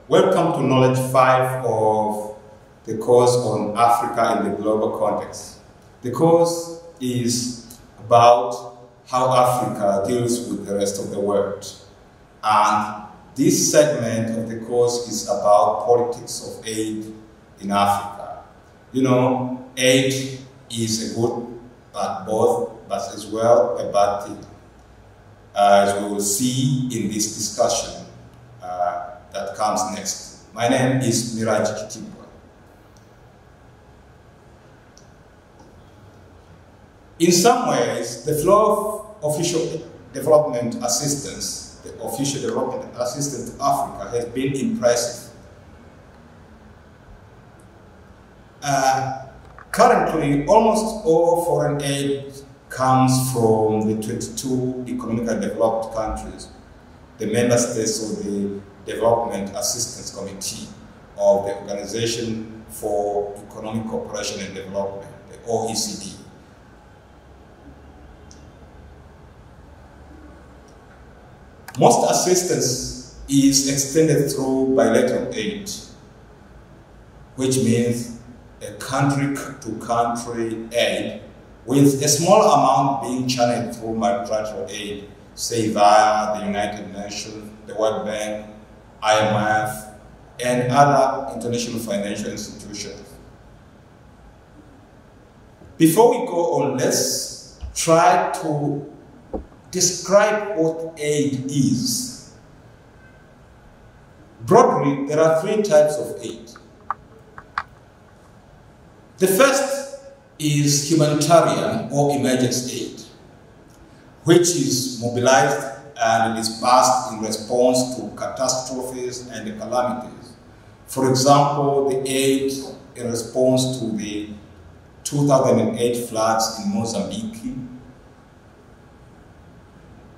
Welcome to Knowledge 5 of the course on Africa in the global context. The course is about how Africa deals with the rest of the world. And this segment of the course is about politics of aid in Africa. You know, aid is a good but as well a bad thing. As we will see in this discussion that comes next. My name is Miraj Kitibwa. In some ways, the flow of official development assistance, the official development assistance to Africa has been impressive. Currently, almost all foreign aid comes from the 22 economically developed countries, the member states of the Development Assistance Committee of the Organization for Economic Cooperation and Development, the OECD. Most assistance is extended through bilateral aid, which means a country-to-country aid with a small amount being channeled through multilateral aid, say via the United Nations, the World Bank, IMF, and other international financial institutions. Before we go on, let's try to describe what aid is. Broadly, there are three types of aid. The first is humanitarian or emergency aid, which is mobilized and dispersed in response to catastrophes and calamities. For example, the aid in response to the 2008 floods in Mozambique,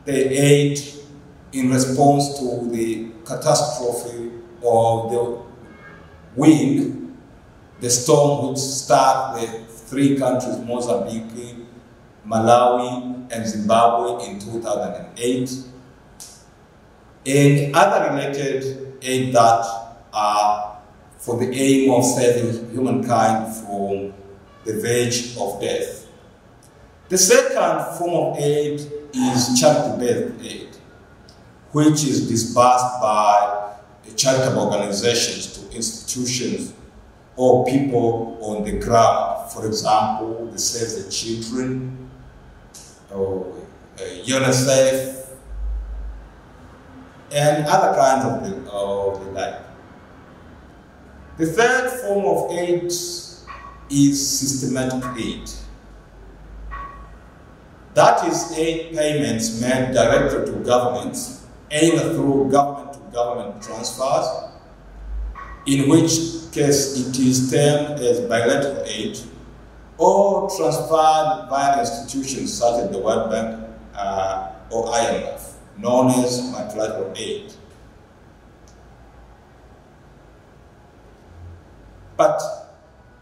the aid in response to the catastrophe of the wind, the storm which struck the three countries, Mozambique, Malawi, and Zimbabwe in 2008, and other related aid that are for the aim of saving humankind from the verge of death. The second form of aid is charity-based aid, which is disbursed by charitable organizations to institutions or people on the ground. For example, the Save the Children, or UNICEF, and other kinds of the like. The third form of aid is systematic aid. That is aid payments made directly to governments, either through government-to-government transfers, in which case it is termed as bilateral aid, or transferred via institutions such as the World Bank or IMF, known as multilateral aid. But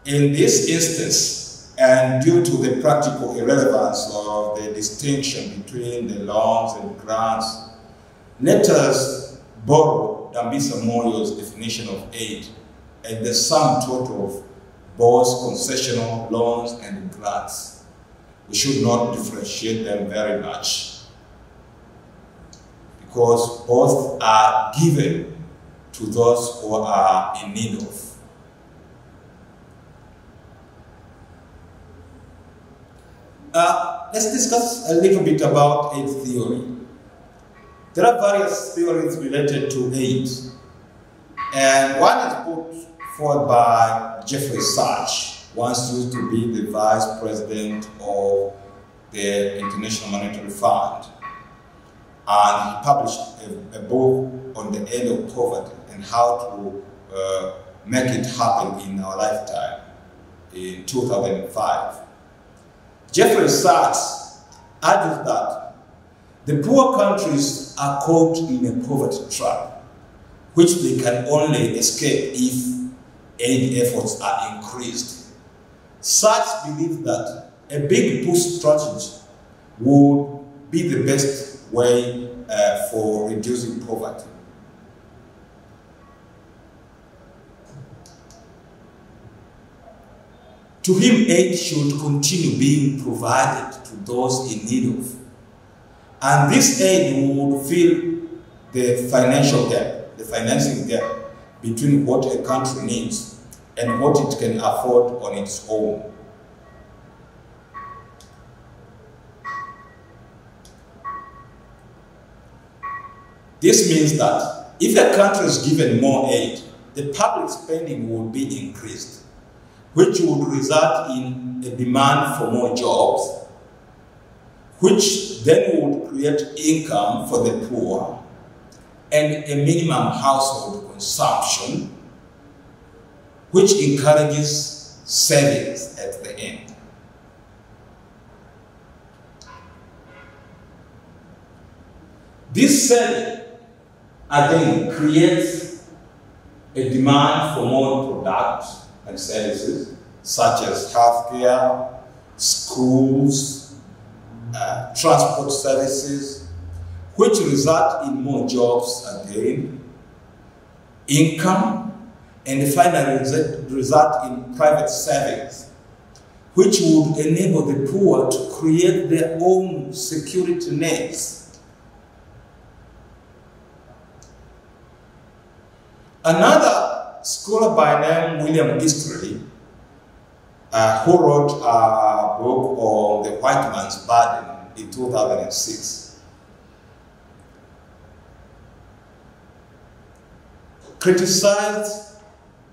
in this instance, and due to the practical irrelevance of the distinction between the loans and grants, let us borrow Dambisa Moyo's definition of aid and the sum total of both concessional loans and grants. We should not differentiate them very much because both are given to those who are in need of. Let's discuss a little bit about aid theory. There are various theories related to aid, and one is put forward by Jeffrey Sachs, once used to be the vice president of the International Monetary Fund. And he published a book on the end of poverty and how to make it happen in our lifetime in 2005. Jeffrey Sachs argues that the poor countries are caught in a poverty trap, which they can only escape if aid efforts are increased. Sachs believes that a big push strategy would be the best way for reducing poverty. To him, aid should continue being provided to those in need of. And this aid would fill the financial gap, the financing gap between what a country needs and what it can afford on its own. This means that if a country is given more aid, the public spending will be increased, which would result in a demand for more jobs, which then would create income for the poor and a minimum household consumption, which encourages savings at the end. This saving, again, creates a demand for more products and services, such as healthcare, schools, transport services, which result in more jobs again, income, and finally result in private savings, which would enable the poor to create their own security nets. Another scholar by name William Easterly, who wrote a book on the white man's burden in 2006, criticized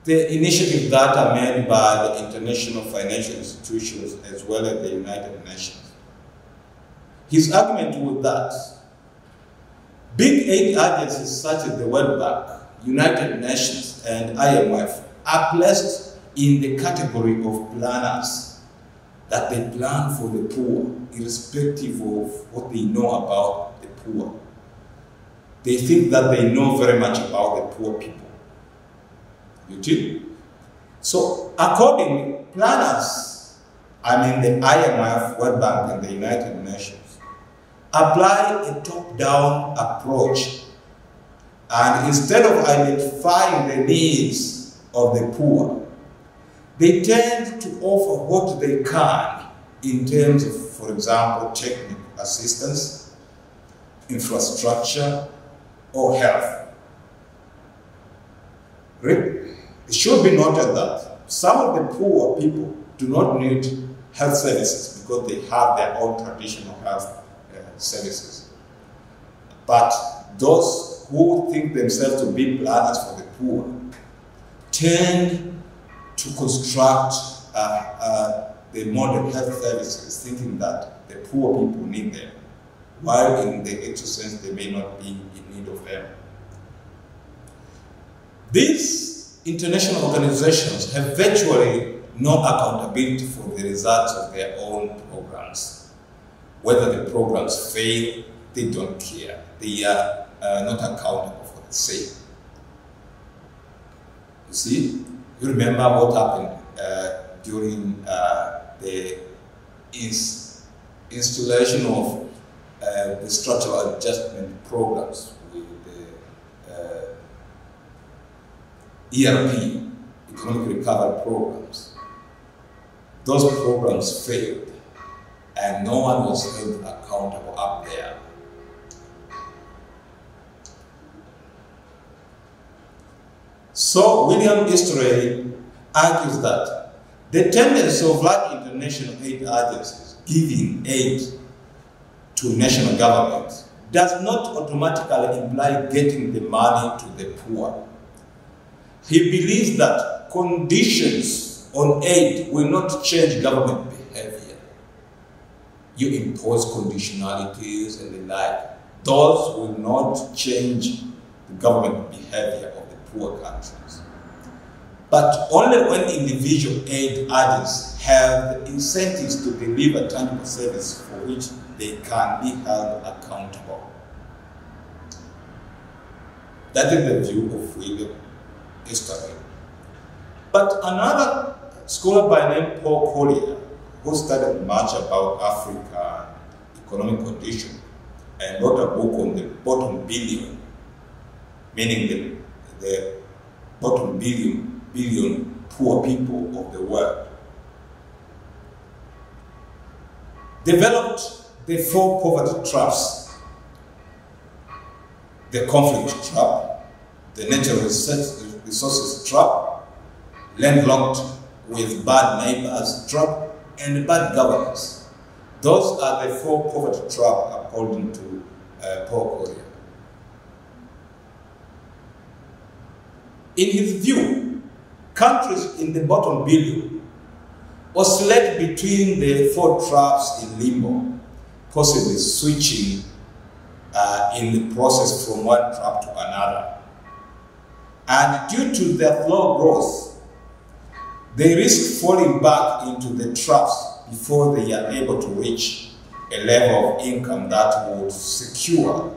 the initiatives that are made by the international financial institutions as well as the United Nations. His argument was that big aid agencies such as the World Bank, United Nations, and IMF are placed in the category of planners, that they plan for the poor, irrespective of what they know about the poor. They think that they know very much about the poor people. You see? So, accordingly, planners, I mean the IMF, World Bank, and the United Nations, apply a top-down approach. And instead of identifying the needs of the poor, they tend to offer what they can in terms of, for example, technical assistance, infrastructure, or health. It should be noted that some of the poor people do not need health services because they have their own traditional health services. But those who think themselves to be planners for the poor tend to construct the modern health services thinking that the poor people need them, while in the actual sense they may not be in need of them. These international organizations have virtually no accountability for the results of their own programs. Whether the programs fail, they don't care. They are not accountable for the same. You see, you remember what happened during the installation of the structural adjustment programs with the ERP, economic recovery programs. Those programs failed and no one was held accountable up there. So William Easterly argues that the tendency of large international aid agencies giving aid to national governments does not automatically imply getting the money to the poor. He believes that conditions on aid will not change government behavior. You impose conditionalities and the like. Those will not change the government behavior of the poor countries. But only when individual aid agencies have the incentives to deliver tangible service for which they can be held accountable. That is the view of William Easterly. But another scholar by name Paul Collier, who studied much about African economic condition and wrote a book on the bottom billion, meaning the bottom billion poor people of the world, developed the 4 poverty traps: the conflict trap, the natural resources trap, landlocked with bad neighbors trap, and bad governance. Those are the 4 poverty traps according to Paul Collier. In his view, countries in the bottom billion oscillate between the 4 traps in limbo, possibly switching in the process from one trap to another. And due to their slow growth, they risk falling back into the traps before they are able to reach a level of income that would secure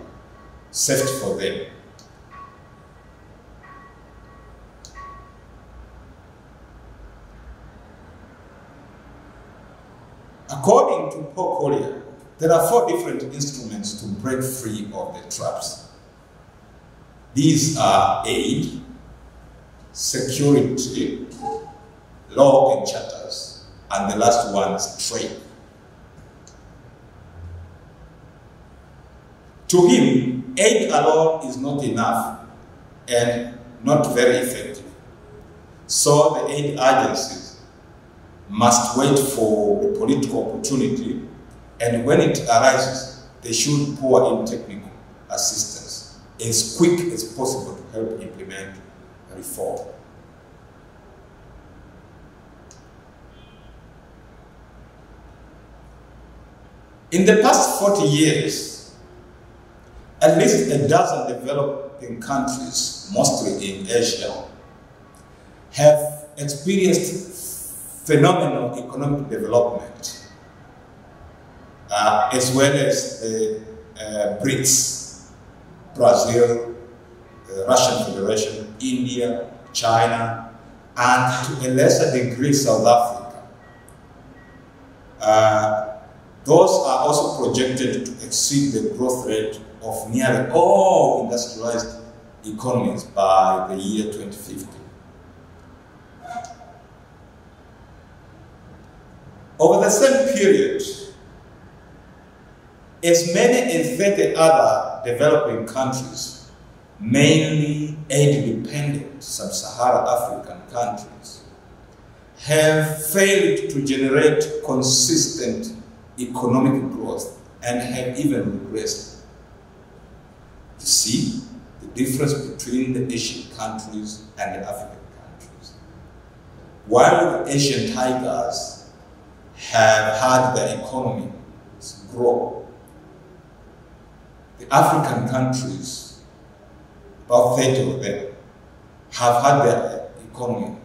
safety for them. According to Paul Collier, there are 4 different instruments to break free of the traps. These are aid, security, law and charters, and the last one is trade. To him, aid alone is not enough and not very effective. So the aid agencies must wait for a political opportunity, and when it arises, they should pour in technical assistance as quick as possible to help implement reform. In the past 40 years, at least a dozen developing countries, mostly in Asia, have experienced phenomenal economic development, as well as the BRICS, Brazil, the Russian Federation, India, China, and to a lesser degree South Africa. Those are also projected to exceed the growth rate of nearly all industrialized economies by the year 2050. Over the same period, as many as 30 other developing countries, mainly aid-dependent sub-Saharan African countries, have failed to generate consistent economic growth and have even regressed. You see the difference between the Asian countries and the African countries. While the Asian tigers have had their economies grow, the African countries, about 30 of them, have had their economy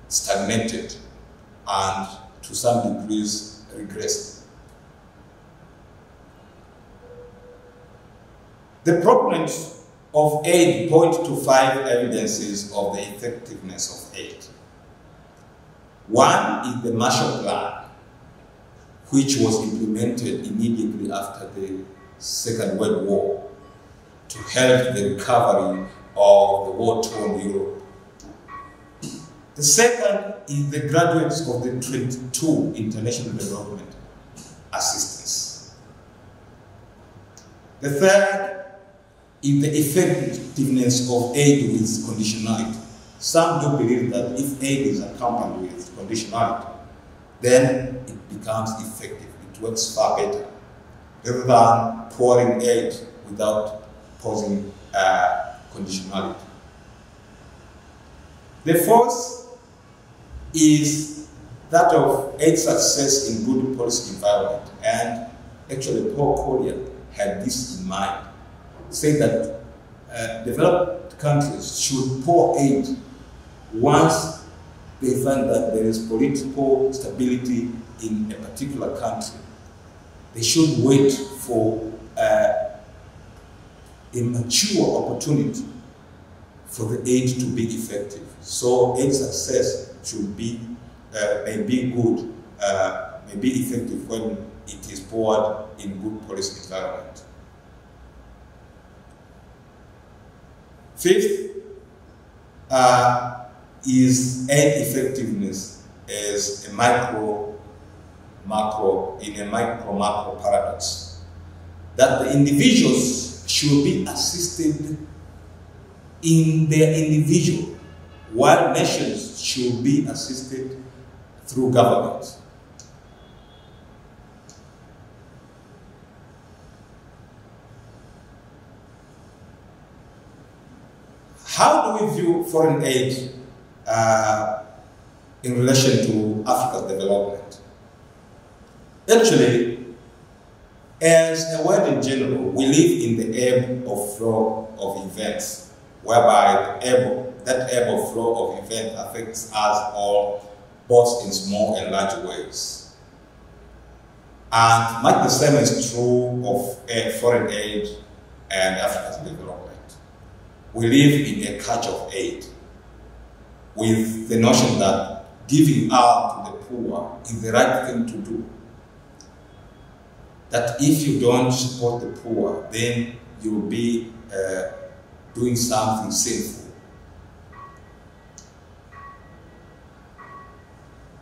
stagnated and to some degrees regressed. The proponents of aid point to 5 evidences of the effectiveness of aid. One is the Marshall Plan, which was implemented immediately after the Second World War to help the recovery of the war-torn Europe. The second is the graduates of the 22 International Development Assistance. The third is the effectiveness of aid with conditionality. Some do believe that if aid is accompanied with conditionality, then it becomes effective. It works far better, rather than pouring aid without posing conditionality. The fourth is that of aid success in good policy environment, and actually Paul Collier had this in mind, saying that developed countries should pour aid once they find that there is political stability in a particular country. They should wait for a mature opportunity for the aid to be effective. So aid success should be, may be good, may be effective when it is poured in good policy environment. Fifth is aid effectiveness as a micro macro paradox, that the individuals should be assisted in their individual, while nations should be assisted through government. How do we view foreign aid in relation to Africa's development? Actually, as a world in general, we live in the ebb of flow of events, whereby that ebb of flow of events affects us all, both in small and large ways. And much the same is true of foreign aid and Africa's development. We live in a culture of aid, with the notion that giving out to the poor is the right thing to do. That if you don't support the poor, then you'll be doing something sinful.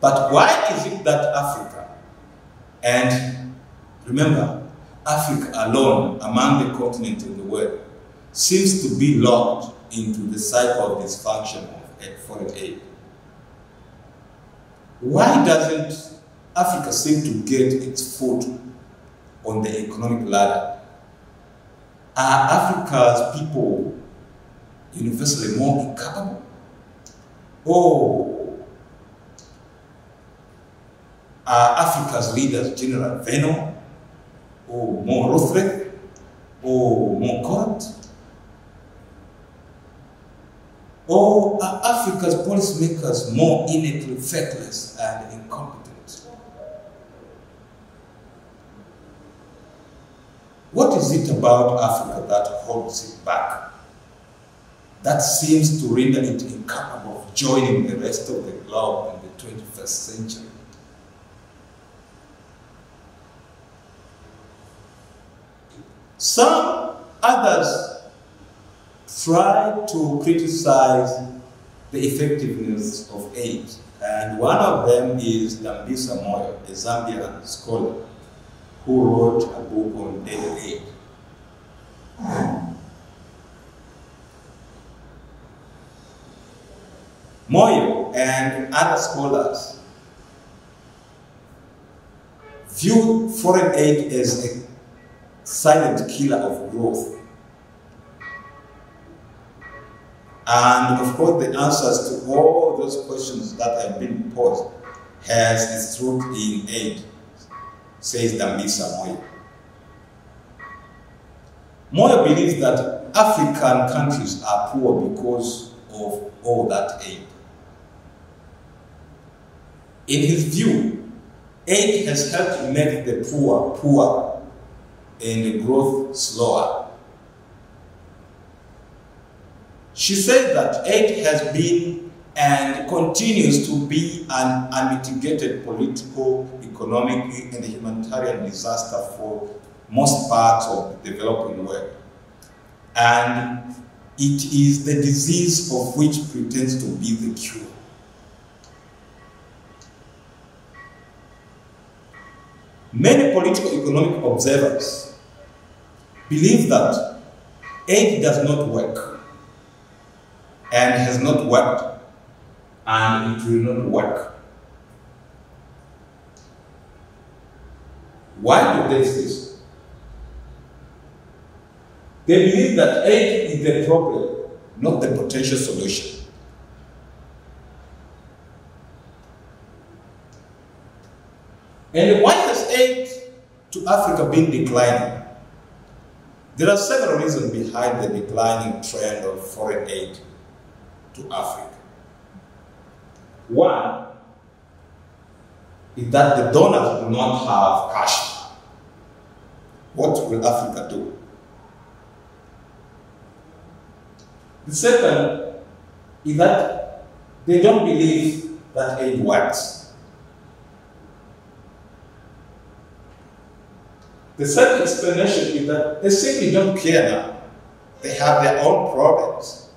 But why is it that Africa, and remember, Africa alone among the continents in the world, seems to be locked into the cycle of dysfunction of foreign aid? Why doesn't Africa seem to get its foot on the economic ladder? Are Africa's people universally more incapable? Or are Africa's leaders general venom, or more ruthless, or more corrupt? Or are Africa's policymakers more innately faithless and incompetent? What is it about Africa that holds it back, that seems to render it incapable of joining the rest of the globe in the 21st century? Some others try to criticize the effectiveness of aid, and one of them is Dambisa Moyo, a Zambian scholar who wrote a book on daily aid. Moyo and other scholars view foreign aid as a silent killer of growth. And of course, the answers to all those questions that have been posed has its root in aid, says Dambisa Moyo. Moyo believes that African countries are poor because of all that aid. In his view, aid has helped make the poor poorer and the growth slower. She said that aid has been and continues to be an unmitigated political, economic, and humanitarian disaster for most parts of the developing world. And it is the disease of which pretends to be the cure. Many political economic observers believe that aid does not work, and has not worked, and it will not work. Why do they say this? They believe that aid is the problem, not the potential solution. And why has aid to Africa been declining? There are several reasons behind the declining trend of foreign aid to Africa. One is that the donors do not have cash. What will Africa do? The second is that they don't believe that aid works. The third explanation is that they simply don't care now. They have their own problems.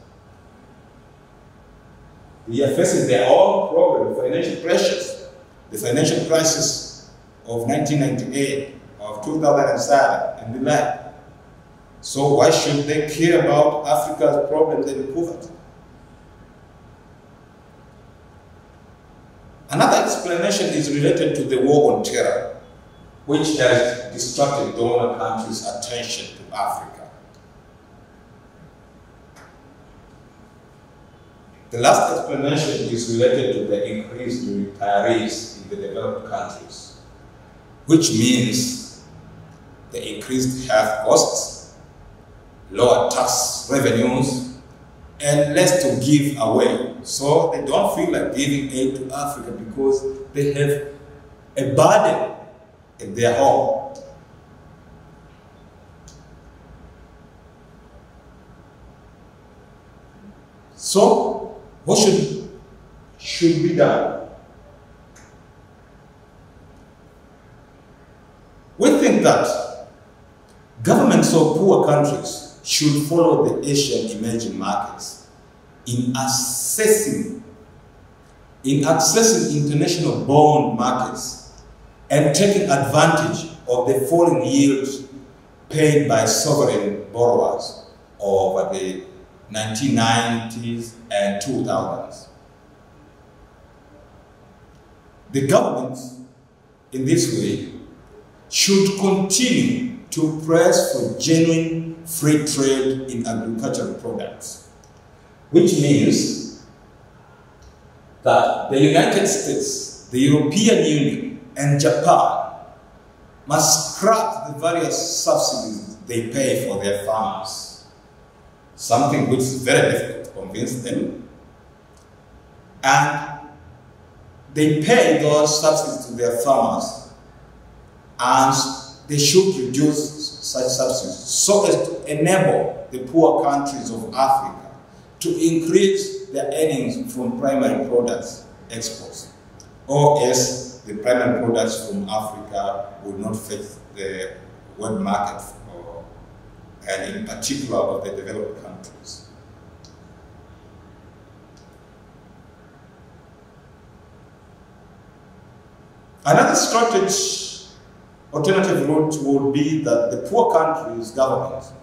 They are facing their own problem, financial pressures, the financial crisis, of 1998, of 2007, and the like. So why should they care about Africa's problems and poverty? Another explanation is related to the war on terror, which has distracted donor countries' attention to Africa. The last explanation is related to the increased retirees in the developed countries, which means the increased health costs, lower tax revenues, and less to give away. So they don't feel like giving aid to Africa because they have a burden in their home. So what should be done? We think that governments of poor countries should follow the Asian emerging markets in accessing international bond markets and taking advantage of the falling yields paid by sovereign borrowers over the 1990s and 2000s. The governments, in this way, should continue to press for genuine free trade in agricultural products, which means that the United States, the European Union, and Japan must scrap the various subsidies they pay for their farmers, something which is very difficult to convince them. And they pay those subsidies to their farmers, and they should reduce such subsidies so as to enable the poor countries of Africa to increase their earnings from primary products exports, or as the primary products from Africa will not fit the world market, and in particular of the developed countries. Another strategy, alternative route would be that the poor countries' governments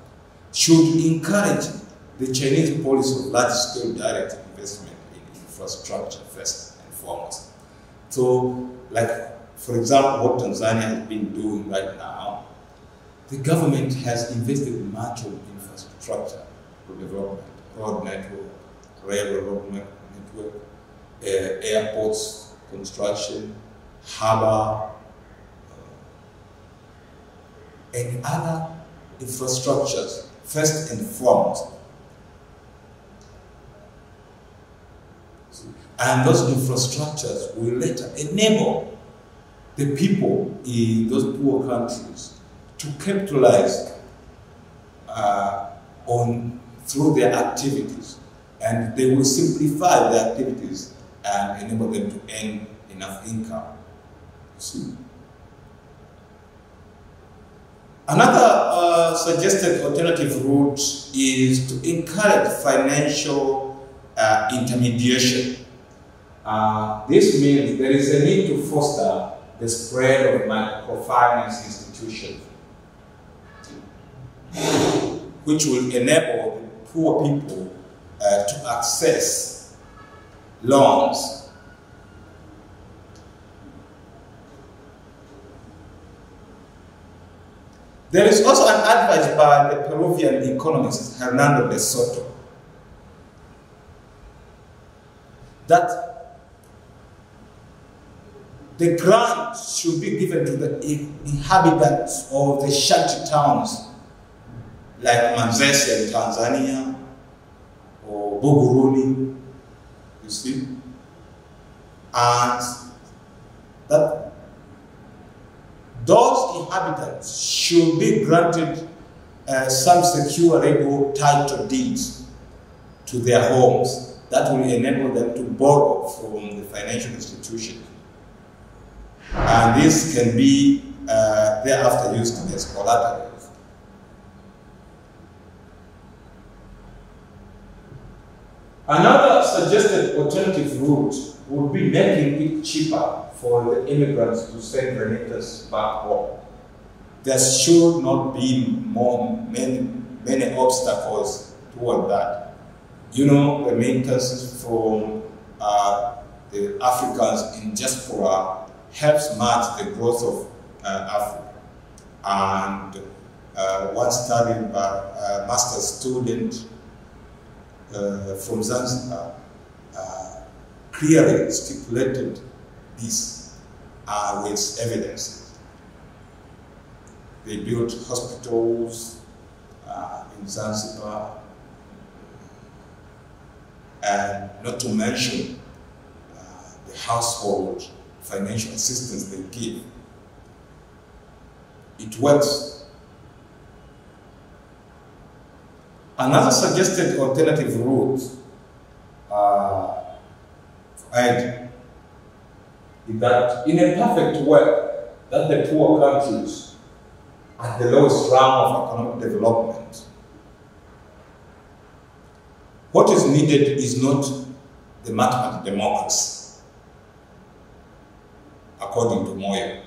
should encourage the Chinese policy of large-scale direct investment in infrastructure first and foremost. So, like, for example, what Tanzania has been doing right now, the government has invested much in infrastructure for development, road network, railroad network, airports construction, harbor, and other infrastructures, first and foremost. And those infrastructures will later enable the people in those poor countries to capitalize through their activities, and they will simplify their activities and enable them to earn enough income. See. Another suggested alternative route is to encourage financial intermediation. This means there is a need to foster the spread of microfinance institutions, which will enable the poor people to access loans. There is also an advice by the Peruvian economist Hernando de Soto that the grant should be given to the inhabitants of the shanty towns like Manzese in Tanzania or Buguruni, you see, and that those inhabitants should be granted some secure legal title deeds to their homes that will enable them to borrow from the financial institution. And this can be thereafter used as collateral. Another suggested alternative route would be making it cheaper for the immigrants to send remittance back home. There should not be many obstacles toward that. You know, remittances from the Africans in diaspora helps match the growth of Africa. And one study by a master's student from Zanzibar clearly stipulated this with evidences. They built hospitals in Zanzibar, and not to mention the household financial assistance they give. It works. Another suggested alternative route is that in a perfect world, that the poor countries at the lowest rung of economic development, what is needed is not the multi-party democracy, according to Moyo.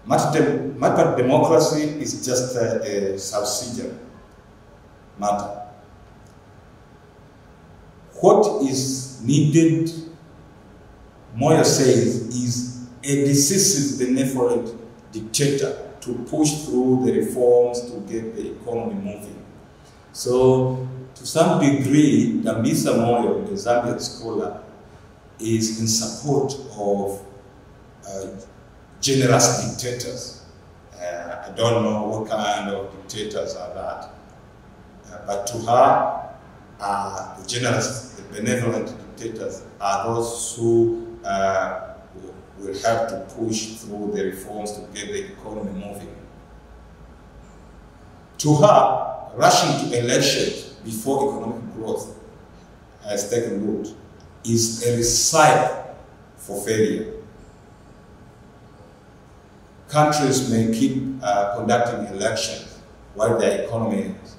Multi-party democracy is just a subsidiary matter. What is needed, Moyo says, is a decisive benevolent dictator to push through the reforms to get the economy moving. So, to some degree, Dambisa Moyo, the Zambian scholar, is in support of generous dictators. I don't know what kind of dictators are that. But to her, the generous, the benevolent dictators are those who will have to push through the reforms to get the economy moving. To her, rushing to elections before economic growth has taken root is a recipe for failure. Countries may keep conducting elections while their economy is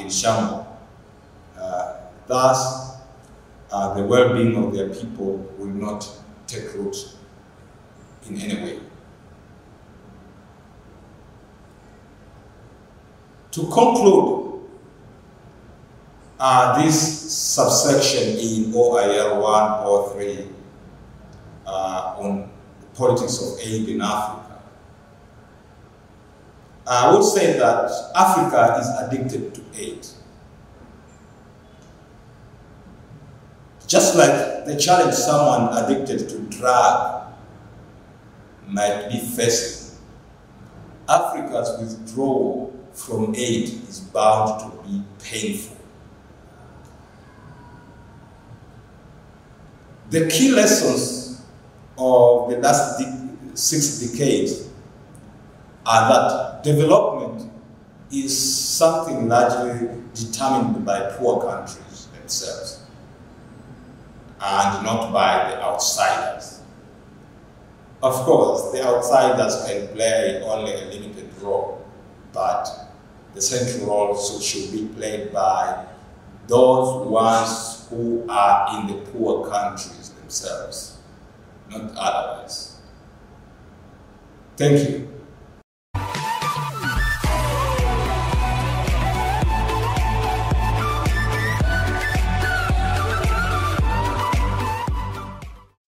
in shambles. Thus, the well-being of their people will not take root in any way. To conclude, this subsection in OIL 103 on the politics of aid in Africa, I would say that Africa is addicted to aid. Just like the challenge someone addicted to drug might be facing, Africa's withdrawal from aid is bound to be painful. The key lessons of the last 6 decades are that development is something largely determined by poor countries themselves and not by the outsiders. Of course, the outsiders can play only a limited role, but the central role should be played by those ones who are in the poor countries themselves, not otherwise. Thank you.